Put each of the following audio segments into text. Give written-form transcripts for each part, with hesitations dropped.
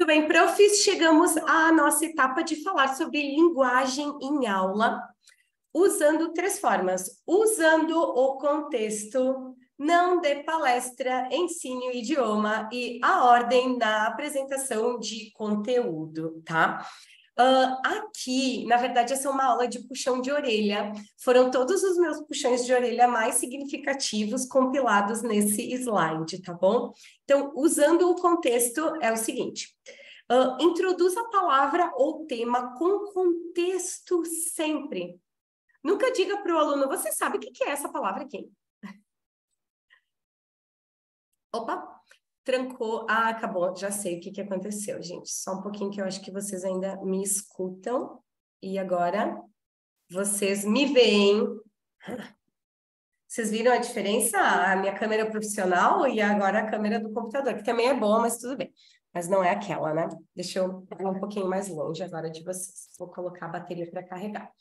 bem, profs, chegamos à nossa etapa de falar sobre linguagem em aula, usando 3 formas. Usando o contexto, não dê palestra, ensine o idioma e a ordem na apresentação de conteúdo, tá? Aqui, na verdade, essa é uma aula de puxão de orelha. Foram todos os meus puxões de orelha mais significativos compilados nesse slide, tá bom? Então, usando o contexto, é o seguinte. Introduza a palavra ou tema com contexto sempre. Nunca diga para o aluno, você sabe o que é essa palavra aqui? Opa! Trancou. Ah, acabou. Já sei o que aconteceu, gente. Só um pouquinho que eu acho que vocês ainda me escutam. E agora vocês me veem. Vocês viram a diferença? A minha câmera profissional e agora a câmera do computador, que também é boa, mas tudo bem. Mas não é aquela, né? Deixa eu ir um pouquinho mais longe agora de vocês. Vou colocar a bateria para carregar.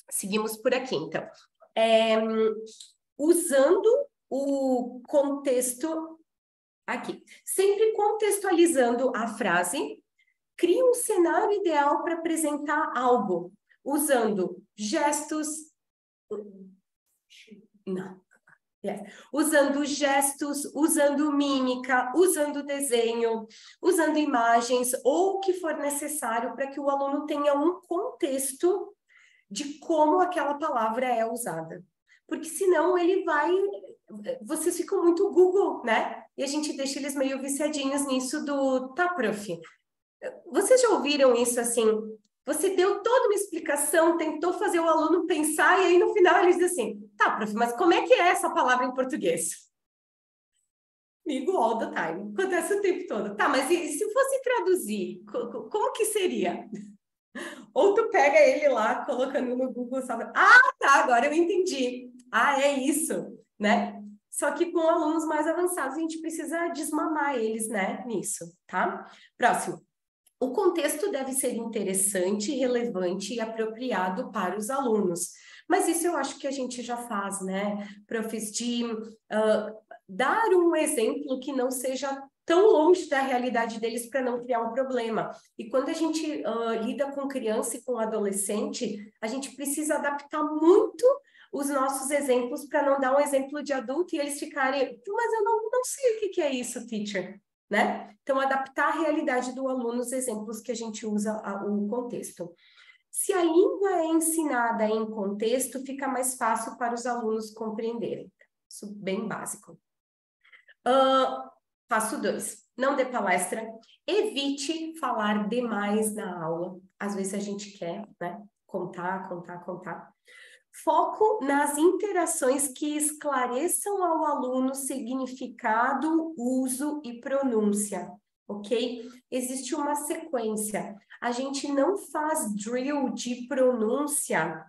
Seguimos por aqui, então. Usando o contexto aqui. Sempre contextualizando a frase, crie um cenário ideal para apresentar algo, usando gestos... Não. Usando gestos, usando mímica, usando desenho, usando imagens, ou o que for necessário para que o aluno tenha um contexto de como aquela palavra é usada. Porque senão ele vai... Vocês ficam muito Google, né? E a gente deixa eles meio viciadinhos nisso do... Tá, prof? Vocês já ouviram isso assim? Você deu toda uma explicação, tentou fazer o aluno pensar, e aí no final ele diz assim, tá, prof, mas como é que é essa palavra em português? Comigo all the time, acontece o tempo todo. Tá, mas e se fosse traduzir, como que seria? Ou tu pega ele lá, colocando no Google, sabe? Ah, tá, agora eu entendi. Ah, é isso, né? Só que com alunos mais avançados, a gente precisa desmamar eles, né, nisso, tá? Próximo. O contexto deve ser interessante, relevante e apropriado para os alunos. Mas isso eu acho que a gente já faz, né, profs, de dar um exemplo que não seja tão longe da realidade deles para não criar um problema. E quando a gente lida com criança e com adolescente, a gente precisa adaptar muito os nossos exemplos para não dar um exemplo de adulto e eles ficarem, mas eu não sei o que é isso, teacher. Né? Então, adaptar a realidade do aluno, os exemplos que a gente usa, o contexto. Se a língua é ensinada em contexto, fica mais fácil para os alunos compreenderem. Isso bem básico. Passo 2. Não dê palestra. Evite falar demais na aula. Às vezes a gente quer, né? Contar. Foco nas interações que esclareçam ao aluno significado, uso e pronúncia, ok? Existe uma sequência. A gente não faz drill de pronúncia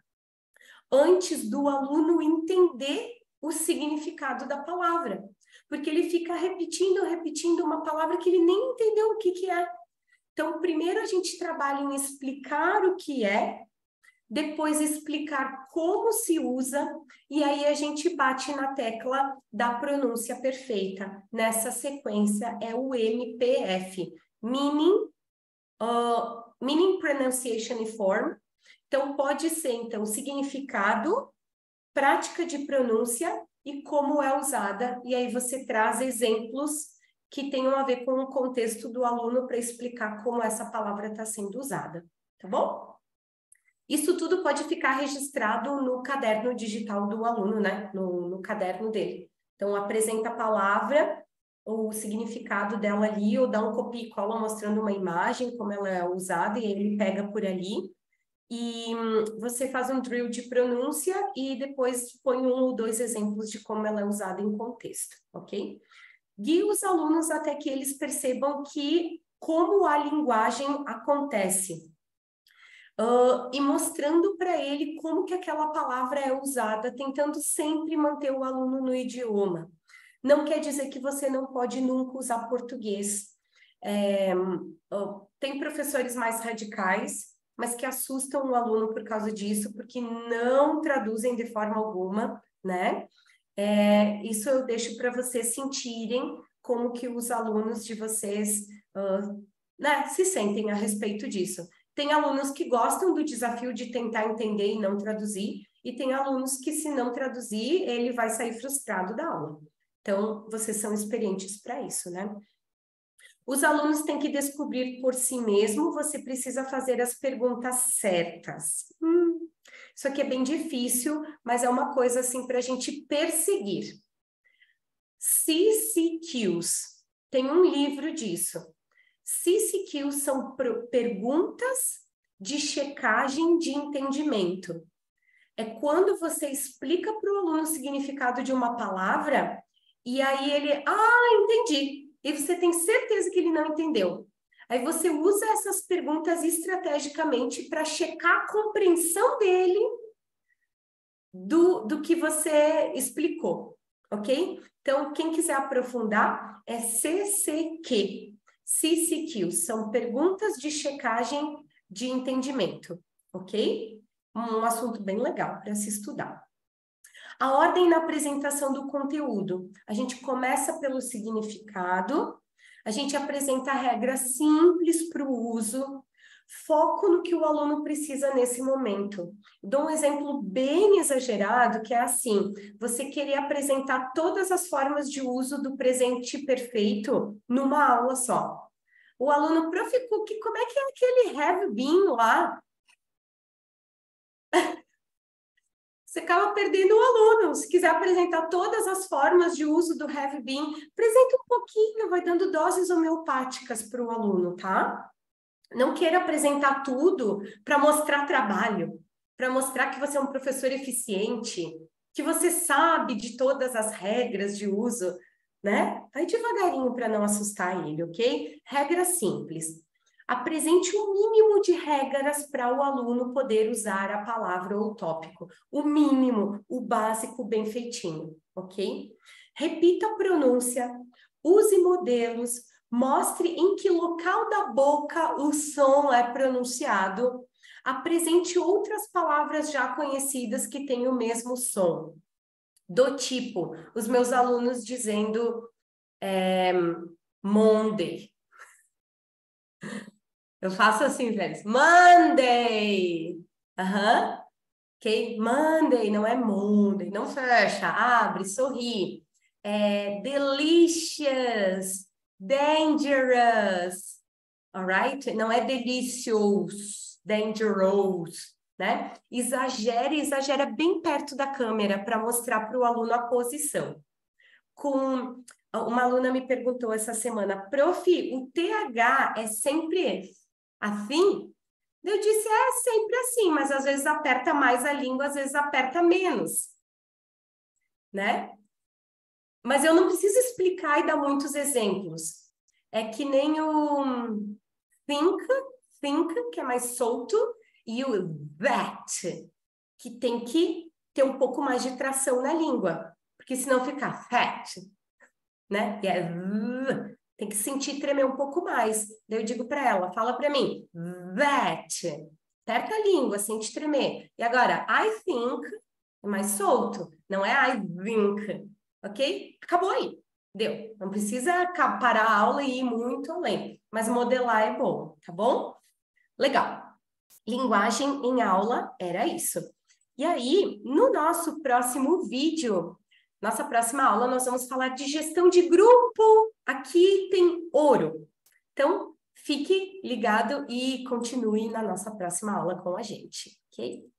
antes do aluno entender o significado da palavra, porque ele fica repetindo uma palavra que ele nem entendeu o que é. Então, primeiro a gente trabalha em explicar o que é, depois explicar como se usa, e aí a gente bate na tecla da pronúncia perfeita. Nessa sequência é o MPF, Meaning, Meaning, Pronunciation e Form. Então, pode ser, então, significado, prática de pronúncia e como é usada, e aí você traz exemplos que tenham a ver com o contexto do aluno para explicar como essa palavra está sendo usada, tá bom? Isso tudo pode ficar registrado no caderno digital do aluno, né? No caderno dele. Então, apresenta a palavra, o significado dela ali, ou dá um copia e cola mostrando uma imagem, como ela é usada, e ele pega por ali. E você faz um drill de pronúncia e depois põe 1 ou 2 exemplos de como ela é usada em contexto, ok? Guie os alunos até que eles percebam como a linguagem acontece. E mostrando para ele como que aquela palavra é usada, tentando sempre manter o aluno no idioma. Não quer dizer que você não pode nunca usar português. Tem professores mais radicais, mas que assustam o aluno por causa disso, porque não traduzem de forma alguma, né? Isso eu deixo para vocês sentirem como que os alunos de vocês né, se sentem a respeito disso. Tem alunos que gostam do desafio de tentar entender e não traduzir, e tem alunos que, se não traduzir, ele vai sair frustrado da aula. Então, vocês são experientes para isso, né? Os alunos têm que descobrir por si mesmo, você precisa fazer as perguntas certas. Isso aqui é bem difícil, mas é uma coisa assim para a gente perseguir. CCQs, tem um livro disso. CCQs são perguntas de checagem de entendimento. É quando você explica para o aluno o significado de uma palavra e aí ele, entendi. E você tem certeza que ele não entendeu. Aí você usa essas perguntas estrategicamente para checar a compreensão dele do que você explicou, ok? Então, quem quiser aprofundar é CCQ. CCQ são perguntas de checagem de entendimento, ok? Um assunto bem legal para se estudar. A ordem na apresentação do conteúdo. A gente começa pelo significado, a gente apresenta regras simples para o uso, foco no que o aluno precisa nesse momento. Dou um exemplo bem exagerado, que é assim, você querer apresentar todas as formas de uso do presente perfeito numa aula só. O aluno, prof, como é que é aquele have been lá? Você acaba perdendo o aluno. Se quiser apresentar todas as formas de uso do have been, apresenta um pouquinho, vai dando doses homeopáticas para o aluno, tá? Não queira apresentar tudo para mostrar trabalho, para mostrar que você é um professor eficiente, que você sabe de todas as regras de uso, né? Vai devagarinho para não assustar ele, ok? Regra simples. Apresente o mínimo de regras para o aluno poder usar a palavra ou o tópico. O mínimo, o básico bem feitinho, ok? Repita a pronúncia, use modelos, mostre em que local da boca o som é pronunciado. Apresente outras palavras já conhecidas que têm o mesmo som. Do tipo, os meus alunos dizendo Monday. Eu faço assim, velho. Monday! Ok? Monday, não é Monday. Não fecha, abre, sorri. Delicious, dangerous. Alright? Não é delicious, dangerous, né? Exagera bem perto da câmera para mostrar para o aluno a posição. Uma aluna me perguntou essa semana, prof, o TH é sempre assim? Eu disse, é sempre assim, mas às vezes aperta mais a língua, às vezes aperta menos, né? Mas eu não preciso explicar e dar muitos exemplos. É que nem o think, que é mais solto, e o that, que tem que ter um pouco mais de tração na língua, porque senão fica fat, né? E tem que sentir tremer um pouco mais. Daí eu digo para ela, fala para mim, that, aperta a língua, sente tremer. E agora, I think, é mais solto, não é I think, ok? Acabou aí, deu. Não precisa parar a aula e ir muito além, mas modelar é bom, tá bom? Legal. Linguagem em aula era isso. E aí, no nosso próximo vídeo, nossa próxima aula, nós vamos falar de gestão de grupo. Aqui tem ouro. Então, fique ligado e continue na nossa próxima aula com a gente, ok?